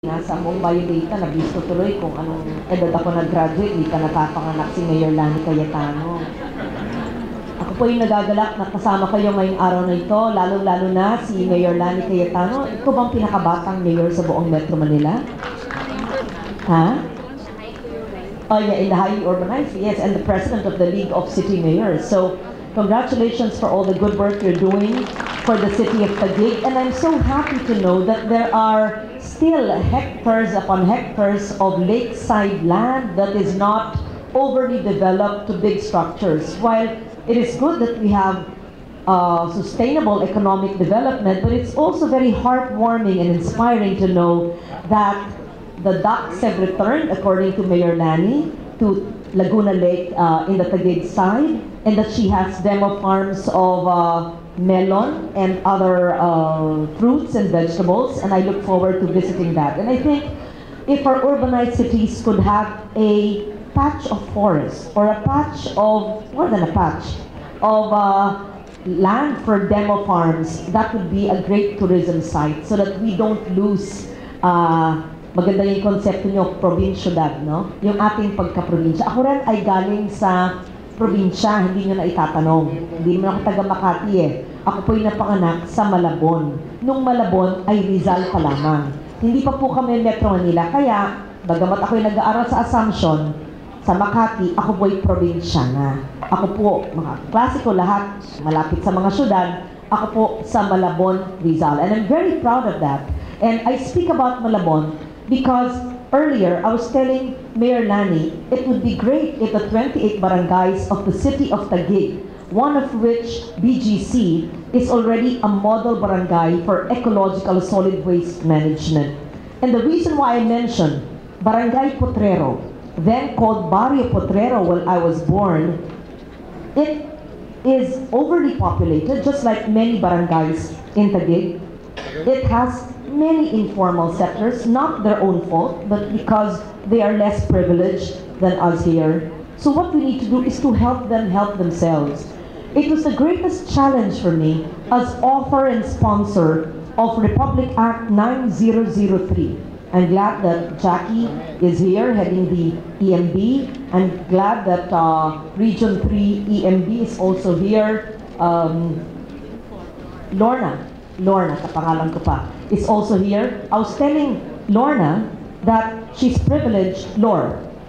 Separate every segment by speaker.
Speaker 1: Nasa mong biodata, nabisto tuloy kung anong edad ako nag-graduate, hindi ka natapanganak si Mayor Lani Cayetano. Ako po yung nagagalak na kasama kayo ngayong araw na ito, lalo-lalo na si Mayor Lani Cayetano. Ito bang pinakabatang mayor sa buong Metro Manila? Ha? Oh yeah, in the highly urbanized, yes, and the president of the League of City Mayors. So, congratulations for all the good work you're doing for the city of Taguig. And I'm so happy to know that there are still hectares upon hectares of lakeside land that is not overly developed to big structures. While it is good that we have sustainable economic development, but it's also very heartwarming and inspiring to know that the ducks have returned, according to Mayor Lani, to Laguna Lake in the Taguig side, and that she has demo farms of melon and other fruits and vegetables, and I look forward to visiting that. And I think if our urbanized cities could have a patch of forest or a patch of, more than a patch, of land for demo farms, that would be a great tourism site so that we don't lose maganda yung konsepto nyo, probinsiyudad, no? Yung ating pagka-probinsya. Ako rin ay galing sa probinsya, hindi nyo na itatanong. Hindi naman ako taga Makati eh. Ako po yung napanganak sa Malabon. Nung Malabon ay Rizal pa lamang. Hindi pa po kami Metro Manila. Kaya, bagamat ako yung nag-aaral sa Assumption, sa Makati, ako po yung probinsya na. Ako po, mga klase ko lahat, malapit sa mga syudad, ako po sa Malabon, Rizal. And I'm very proud of that. And I speak about Malabon because earlier, I was telling Mayor Lani, it would be great if the 28 barangays of the city of Taguig, one of which, BGC, is already a model barangay for ecological solid waste management. And the reason why I mentioned Barangay Potrero, then called Barrio Potrero when I was born, it is overly populated, just like many barangays in Taguig. It has many informal sectors, not their own fault, but because they are less privileged than us here. So what we need to do is to help them help themselves. It was the greatest challenge for me as author and sponsor of Republic Act 9003. I'm glad that Jackie is here heading the EMB. I'm glad that Region 3 EMB is also here. Lorna, kapangalan ko pa, is also here. I was telling Lorna that she's privileged,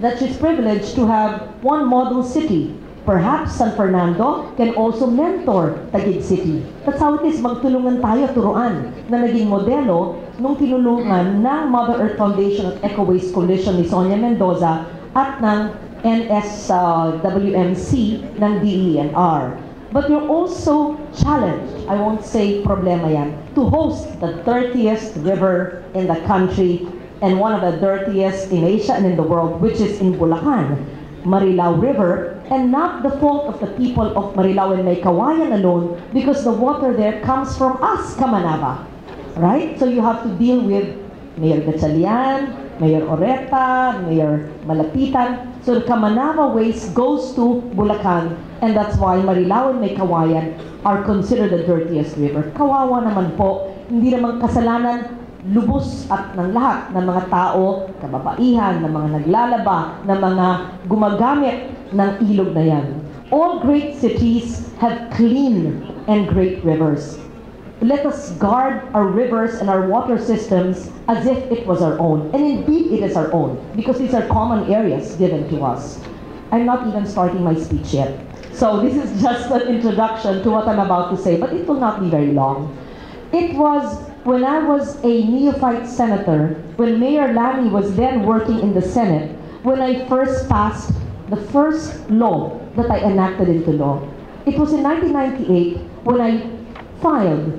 Speaker 1: that she's privileged to have one model city. Perhaps San Fernando can also mentor Taguig City. That's how it is, magtulungan tayo, turuan, na naging modelo nung tinulungan ng Mother Earth Foundation at Eco Waste Coalition ni Sonia Mendoza at ng NSWMC ng DENR. But you're also challenged, I won't say problema yan, to host the dirtiest river in the country and one of the dirtiest in Asia and in the world, which is in Bulacan, Marilao River, and not the fault of the people of Marilao and Maykawayan alone, because the water there comes from us, Kamanava, right? So you have to deal with Mayor Gatchalian, Mayor Oreta, Mayor Malapitan. So the Kamanava waste goes to Bulacan, and that's why Marilao and Maykawayan are considered the dirtiest river. Kawawa naman po, hindi naman kasalanan lubos at ng lahat ng mga tao, kababaihan, ng mga naglalaba, ng mga gumagamit ng ilog na yan. All great cities have clean and great rivers. Let us guard our rivers and our water systems as if it was our own. And indeed it is our own, because these are common areas given to us. I'm not even starting my speech yet. So this is just an introduction to what I'm about to say, but it will not be very long. It was when I was a neophyte senator, when Mayor Lani was then working in the Senate, when I first passed the first law that I enacted into law. It was in 1998 when I filed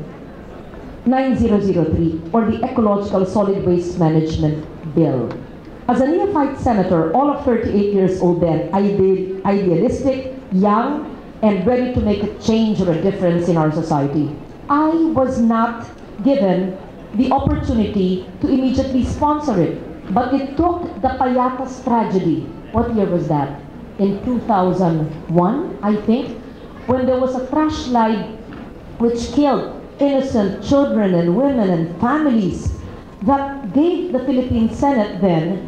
Speaker 1: 9003, or the Ecological Solid Waste Management Bill. As a neophyte senator, all of 38 years old then, idealistic, young, and ready to make a change or a difference in our society. I was not given the opportunity to immediately sponsor it, but it took the Payatas tragedy. What year was that? In 2001, I think, when there was a trash slide which killed innocent children and women and families that gave the Philippine Senate then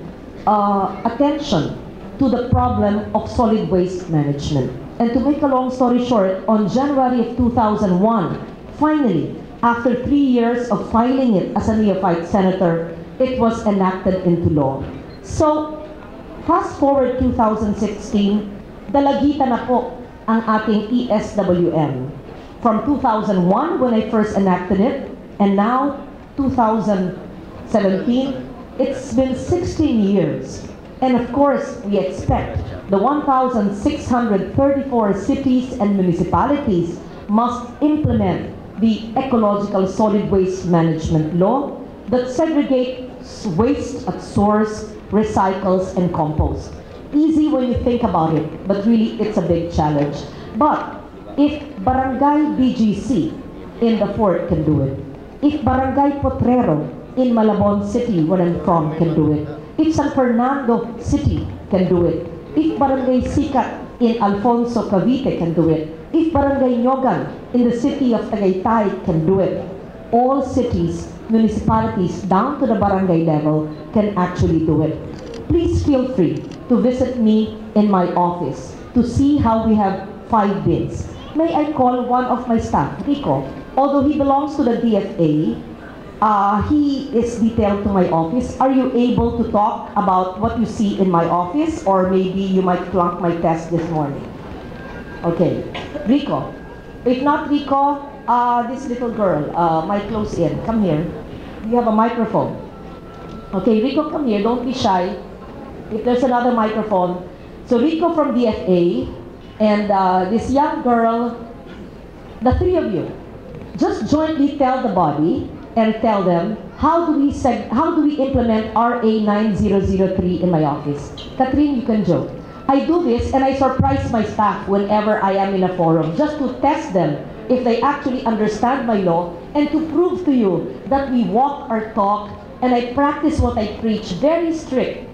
Speaker 1: attention to the problem of solid waste management. And to make a long story short, on January of 2001, finally, after 3 years of filing it as a neophyte senator, it was enacted into law. So, fast forward 2016, dalagita na po ang ating ESWM. From 2001, when I first enacted it, and now 2017, it's been 16 years. And of course, we expect the 1,634 cities and municipalities must implement the ecological solid waste management law that segregates waste at source, recycles, and composts. Easy when you think about it, but really it's a big challenge. But if Barangay BGC in the Fort can do it, if Barangay Potrero in Malabon City, where I'm from, can do it, if San Fernando City can do it, if Barangay Sikat in Alfonso, Cavite can do it, if Barangay Nyogan in the city of Tagaytay can do it, all cities, municipalities down to the barangay level can actually do it. Please feel free to visit me in my office to see how we have 5 bins. May I call one of my staff, Rico? Although he belongs to the DFA, he is detailed to my office. Are you able to talk about what you see in my office? Or maybe you might flunk my test this morning. Okay, Rico. If not Rico, this little girl, my close in, come here. You have a microphone. Okay, Rico, come here, don't be shy. If there's another microphone. So Rico from DFA, and this young girl, the 3 of you, just jointly tell the body and tell them, how do we implement RA 9003 in my office? Catherine, you can joke. I do this and I surprise my staff whenever I am in a forum, just to test them if they actually understand my law and to prove to you that we walk our talk and I practice what I preach, very strict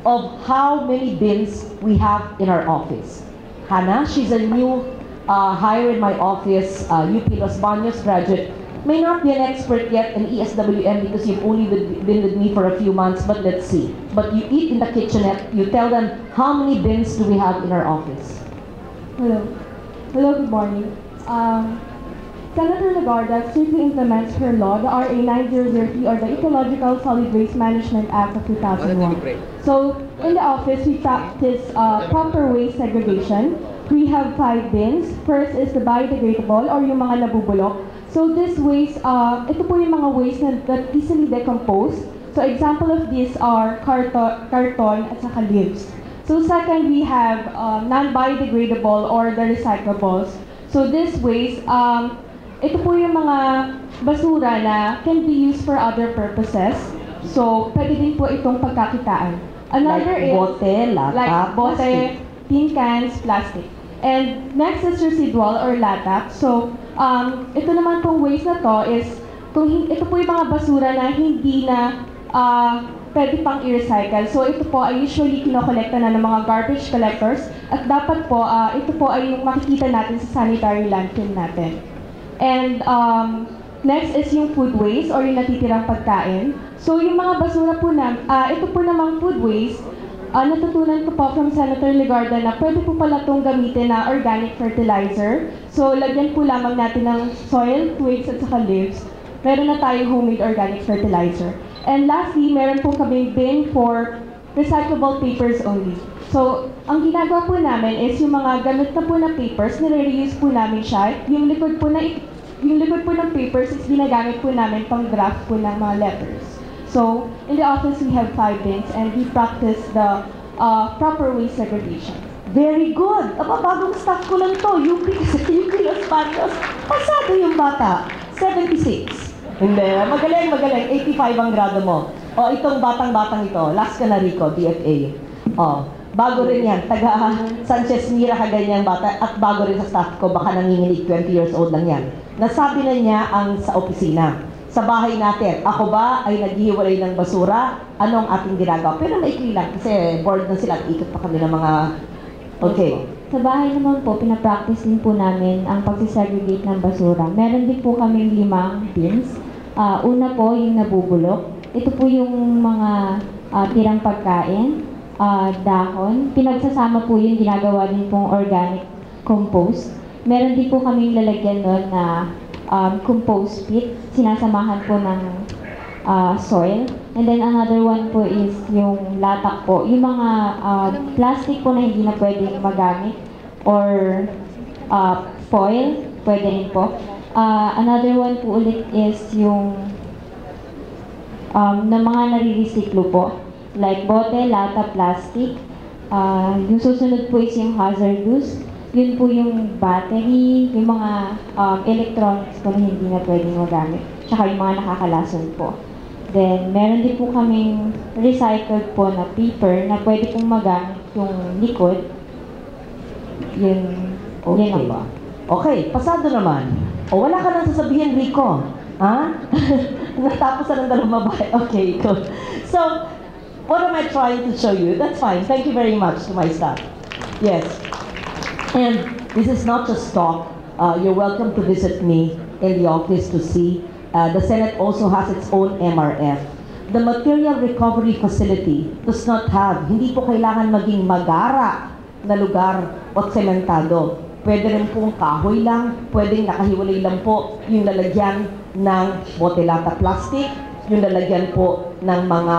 Speaker 1: of how many bins we have in our office. Hannah, she's a new hire in my office, UP Los Baños graduate, may not be an expert yet in ESWM because you've only been with me for a few months, but let's see. But you eat in the kitchenette, you tell them, how many bins do we have in our office?
Speaker 2: Hello. Hello, good morning. Senator Legarda strictly implements her law, the RA 9003, or the Ecological Solid Waste Management Act of 2001. So, in the office, we practice proper waste segregation. We have 5 bins. First is the biodegradable, or yung mga nabubulok. So this waste, ito po yung mga waste that easily decompose. So example of these are carton at saka leaves. So second, we have non-biodegradable or the recyclables. So this waste, ito po yung mga basura na can be used for other purposes. So pwede din po itong pagkakitaan. Another
Speaker 1: like
Speaker 2: is
Speaker 1: bote, lata,
Speaker 2: like bote,
Speaker 1: plastic.
Speaker 2: tin cans, plastic. And next is residual or latak. So ito naman pong waste na to is, ito po yung mga basura na hindi na pwede pang i-recycle. So ito po ay usually kinokolekta na ng mga garbage collectors at dapat po, ito po ay yung makikita natin sa sanitary landfill natin. And next is yung food waste or yung natitirang pagkain. So yung mga basura po na, ito po namang food waste, natutunan ko po from Senator Legarda na pwede po pala itong gamitin na organic fertilizer. So, lagyan po lamang natin ng soil, twigs, at saka leaves. Meron na tayong homemade organic fertilizer. And lastly, meron po kaming bin for recyclable papers only. So, ang ginagawa po namin is yung mga gamit na po na papers, nire-reuse po namin siya. Yung likod po ng papers is ginagamit po namin pang draft po ng mga letters. So, in the office, we have 5 bins and we practice the proper waste segregation.
Speaker 1: Very good! Aba, bagong staff ko lang to. UP Los Baños. Pasado yung bata. 76. Hindi. Magaling, magaling. 85 ang grado mo. O, itong batang-batang ito. Last ka na, Rico, DFA. O, bago rin yan. Taga Sanchez Mira ka ganyang bata. At bago rin sa staff ko. Baka nanginginig, 20 years old lang yan. Nasabi na niya ang sa opisina. Sa bahay natin, ako ba ay naghihiwalay ng basura? Anong ating ginagawa? Pero maikli lang kasi bored na sila. Ikot pa kami ng mga... Okay.
Speaker 3: Sa bahay naman po, pinapractice din po namin ang pagsisegregate ng basura. Meron din po kaming 5 bins. Una po, yung nabubulok. ito po yung mga tirang pagkain, dahon. Pinagsasama po yun, ginagawa din pong organic compost. Meron din po kaming lalagyan nun na compost pit, sinasamahan po ng soil. And then another one po is yung latak po. Yung mga plastic po na hindi na pwedeng magamit or foil, pwede rin po. Another one po ulit is yung na mga nare-recycle po. Like bote, lata, plastic. Yung susunod po is yung hazardous. Yun po yung battery, yung mga electronics po na hindi na pwedeng magamit. Tsaka yung mga nakakalason po. Then, meron din po kaming recycled po na paper na pwede pong magamit yung likod. Yun,
Speaker 1: Okay.
Speaker 3: yun lang po.
Speaker 1: Okay, pasado naman. O wala ka nang sasabihin, Rico. Ha? Natapos na ng dalawang babae. Okay, good. So, what am I trying to show you? That's fine. Thank you very much to my staff. Yes. And this is not just talk. You're welcome to visit me in the office to see. The Senate also has its own MRF. The Material Recovery Facility does not have, hindi po kailangan maging magara na lugar o sementado. Pwede rin pong kahoy lang, pwedeng nakahiwalay lang po yung lalagyan ng botelata plastic, yung lalagyan po ng mga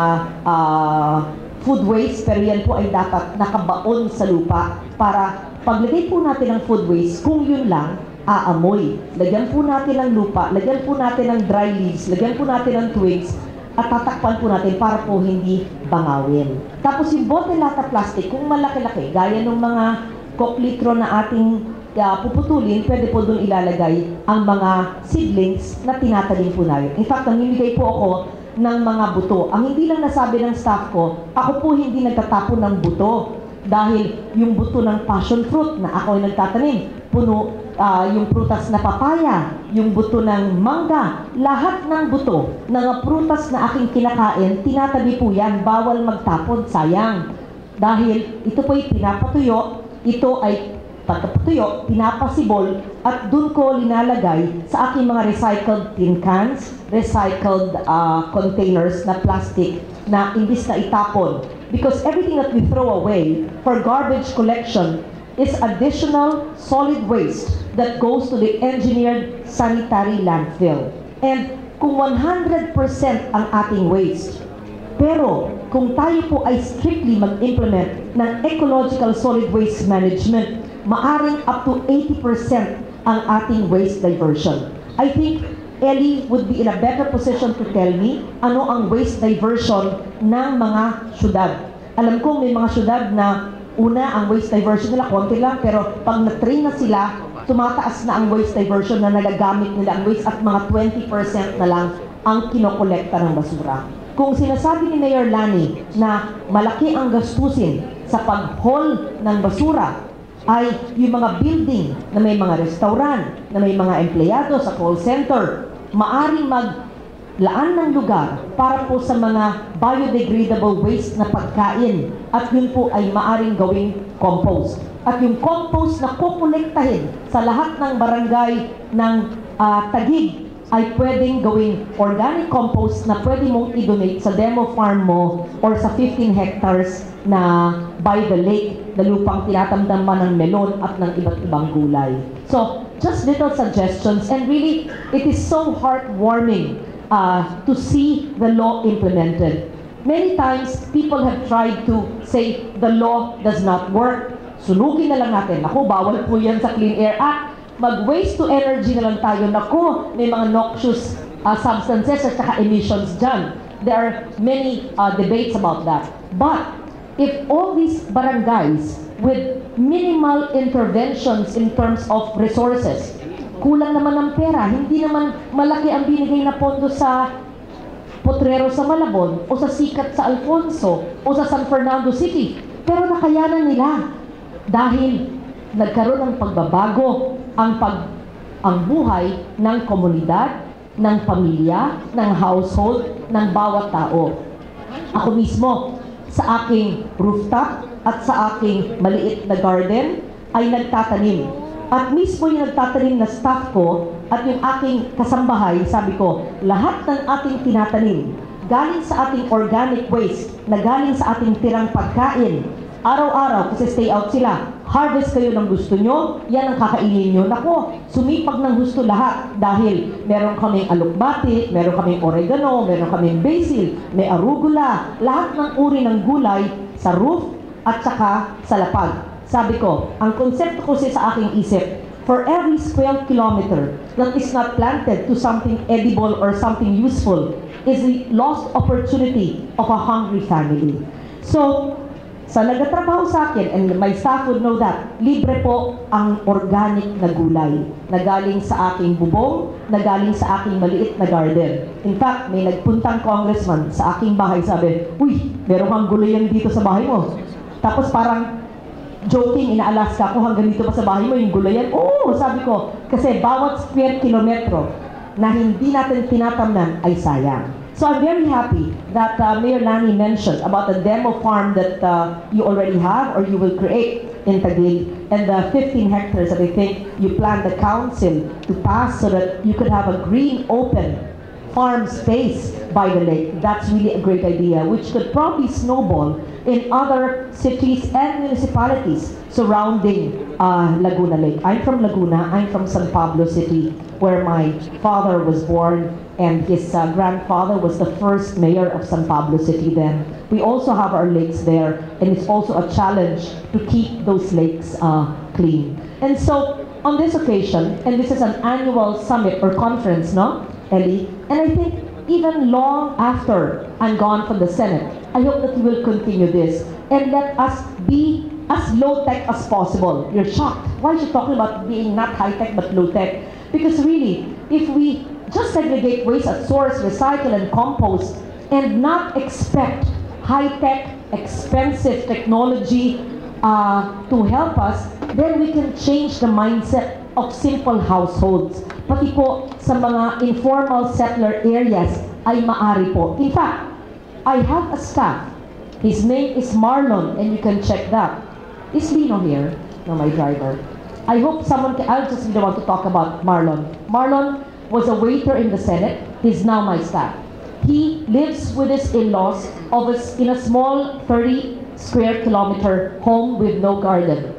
Speaker 1: food waste, pero yan po ay dapat nakabaon sa lupa para paglagay po natin ng food waste, kung yun lang, aamoy. Lagyan po natin ng lupa, lagyan po natin ng dry leaves, lagyan po natin ng twigs, at tatakpan po natin para po hindi bangawin. Tapos yung botelata plastic, kung malaki-laki, gaya ng mga koklitro na ating puputulin, pwede po doon ilalagay ang mga seedlings na tinatanim po natin. In fact, namimigay po ako ng mga buto. Ang hindi lang nasabi ng staff ko, ako po hindi nagtatapon ng buto. Dahil yung buto ng passion fruit na ako ay nagtatanim, puno yung prutas na papaya, yung buto ng mangga, lahat ng buto ng prutas na aking kinakain, tinatabi po yan, bawal magtapon, sayang. Dahil ito po ay pinapatuyo, ito ay pagkapatuyo, pinapasibol, at dun ko linalagay sa aking mga recycled tin cans, recycled containers na plastic na imbis na itapon. Because everything that we throw away for garbage collection is additional solid waste that goes to the engineered sanitary landfill. And kung 100% ang ating waste, pero kung tayo po ay strictly mag-implement ng ecological solid waste management, maaring up to 80% ang ating waste diversion. I think Ellie would be in a better position to tell me ano ang waste diversion ng mga syudad. Alam ko may mga syudad na una ang waste diversion nila konti lang, pero pag na-train na sila, tumataas na ang waste diversion na nagagamit nila ang waste at mga 20% na lang ang kinokolekta ng basura. Kung sinasabi ni Mayor Lani na malaki ang gastusin sa pag-haul ng basura, ay yung mga building na may mga restaurant, na may mga empleyado sa call center, maaring maglaan ng lugar para po sa mga biodegradable waste na pagkain, at yun po ay maaring gawing compost. At yung compost na kukolektahin sa lahat ng barangay ng Taguig ay pwedeng gawing organic compost na pwede mong i-donate sa demo farm mo or sa 15 hectares na by the lake na lupang tinatamdaman ng melon at ng iba't ibang gulay. So, just little suggestions, and really, it is so heartwarming to see the law implemented. Many times, people have tried to say the law does not work. Sunugin na lang natin. Ako, bawal po yan sa Clean Air Act. Mag-waste to energy na lang tayo. Naku, may mga noxious substances at saka emissions dyan. There are many debates about that. But if all these barangays with minimal interventions in terms of resources, kulang naman ng pera, hindi naman malaki ang binigay na pondo sa Potrero sa Malabon o sa Sikat sa Alfonso o sa San Fernando City, pero nakayanan nila dahil nagkaroon ng pagbabago ang buhay ng komunidad, ng pamilya, ng household, ng bawat tao. Ako mismo, sa aking rooftop at sa aking maliit na garden, ay nagtatanim. At mismo yung nagtatanim na staff ko at yung aking kasambahay, sabi ko, lahat ng ating tinatanim galing sa ating organic waste, na galing sa ating tirang pagkain. Araw-araw, kasi stay out sila, harvest kayo ng gusto nyo, yan ang kakainin nyo. Nako, sumipag ng gusto lahat dahil meron kaming alukbati, meron kaming oregano, meron kaming basil, may arugula, lahat ng uri ng gulay sa roof at saka sa lapag. Sabi ko, ang konsepto ko sa aking isip, for every square kilometer that is not planted to something edible or something useful is the lost opportunity of a hungry family. So, sa nagtatrabaho sa akin, and my staff would know that, libre po ang organic na gulay na galing sa aking bubong, na galing sa aking maliit na garden. In fact, may nagpuntang congressman sa aking bahay, sabi, "Uy, meron kang gulayan dito sa bahay mo." Tapos parang joking, inaalas ka ko, hanggang dito pa sa bahay mo yung gulayan? Oo, sabi ko, kasi bawat square kilometro na hindi natin tinatamnan ay sayang. So I'm very happy that Mayor Lani mentioned about the demo farm that you already have or you will create in Taguig, and the 15 hectares that I think you plan the council to pass so that you could have a green, open farm space by the lake. That's really a great idea, which could probably snowball in other cities and municipalities surrounding Laguna Lake. I'm from Laguna. I'm from San Pablo City, where my father was born, and his grandfather was the first mayor of San Pablo City then. We also have our lakes there, and it's also a challenge to keep those lakes clean. And so, on this occasion, and this is an annual summit or conference, no, Ellie? And I think even long after I'm gone from the Senate, I hope that you will continue this and let us be as low-tech as possible. You're shocked. Why is she talking about being not high-tech but low-tech? Because really, if we just segregate waste at source, recycle, and compost, and not expect high-tech, expensive technology to help us, then we can change the mindset of simple households. Pati po sa mga informal settler areas ay maari po. In fact, I have a staff. His name is Marlon, and you can check that. Is Lino here? No, my driver. I hope someone can, I'll just be the one to talk about Marlon. Marlon was a waiter in the Senate. He's now my staff. He lives with his in-laws in a small 30 square kilometer home with no garden.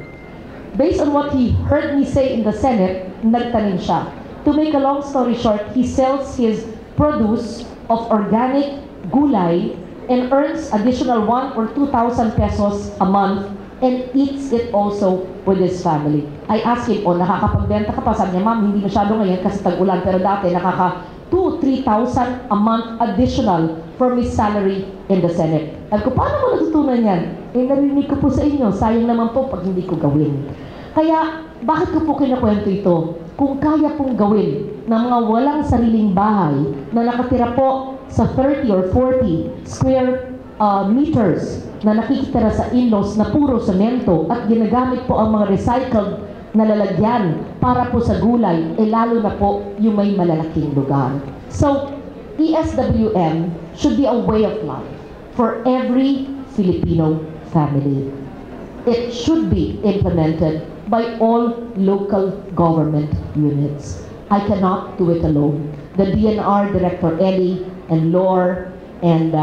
Speaker 1: Based on what he heard me say in the Senate, nagtanim siya. To make a long story short, he sells his produce of organic gulay and earns additional 1,000 or 2,000 pesos a month and eats it also with his family. I asked him, nakakapagbenta ka pa? Sabi niya, ma'am, hindi masyado ngayon kasi tag-ulan, pero dati nakaka 2,000-3,000 a month additional from his salary in the Senate. Sabi ko, paano mo natutunan yan? Narinig ko po sa inyo, sayang naman po pag hindi ko gawin. Kaya, bakit ko po kinakwento ito? Kung kaya pong gawin ng mga walang sariling bahay na nakatira po sa 30 or 40 square meters na nakikitira sa in-laws na puro semento at ginagamit po ang mga recycled na lalagyan para po sa gulay, lalo na po yung may malalaking lugar. So, ESWM should be a way of life for every Filipino family. It should be implemented by all local government units. I cannot do it alone. The DNR Director Ellie and Lore and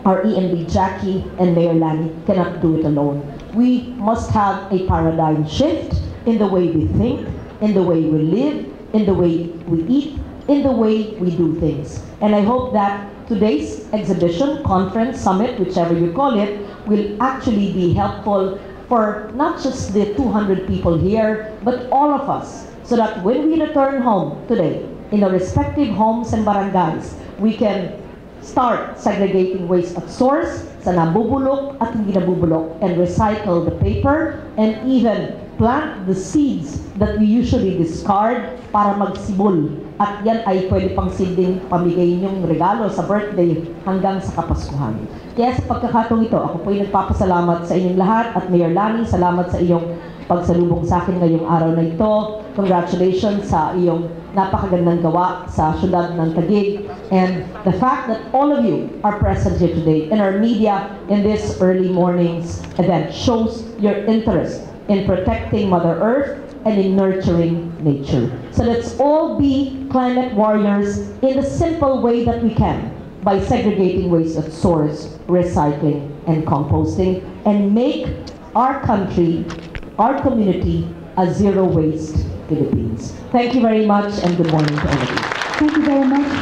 Speaker 1: our EMB Jackie and Mayor Lani cannot do it alone. We must have a paradigm shift in the way we think, in the way we live, in the way we eat, in the way we do things. And I hope that today's exhibition, conference, summit, whichever you call it, will actually be helpful for not just the 200 people here, but all of us, so that when we return home today, in our respective homes and barangays, we can start segregating waste at source, sa nabubulok at hindi nabubulok, and recycle the paper, and even plant the seeds that we usually discard para magsibol. At yan ay pwede pang sinding pamigay niyong regalo sa birthday hanggang sa Kapaskuhan. Kaya sa pagkakataong ito, ako po ay nagpapasalamat sa inyong lahat at Mayor Lani, salamat sa iyong pagsalubong sa akin ngayong araw na ito. Congratulations sa iyong napakagandang gawa sa syudad ng Taguig. And the fact that all of you are present here today in our media in this early morning's event shows your interest in protecting Mother Earth and in nurturing nature. So let's all be climate warriors in the simple way that we can. by segregating waste at source, recycling, and composting, and make our country, our community, a zero waste Philippines. Thank you very much, and good morning to all of you.
Speaker 4: Thank you very much.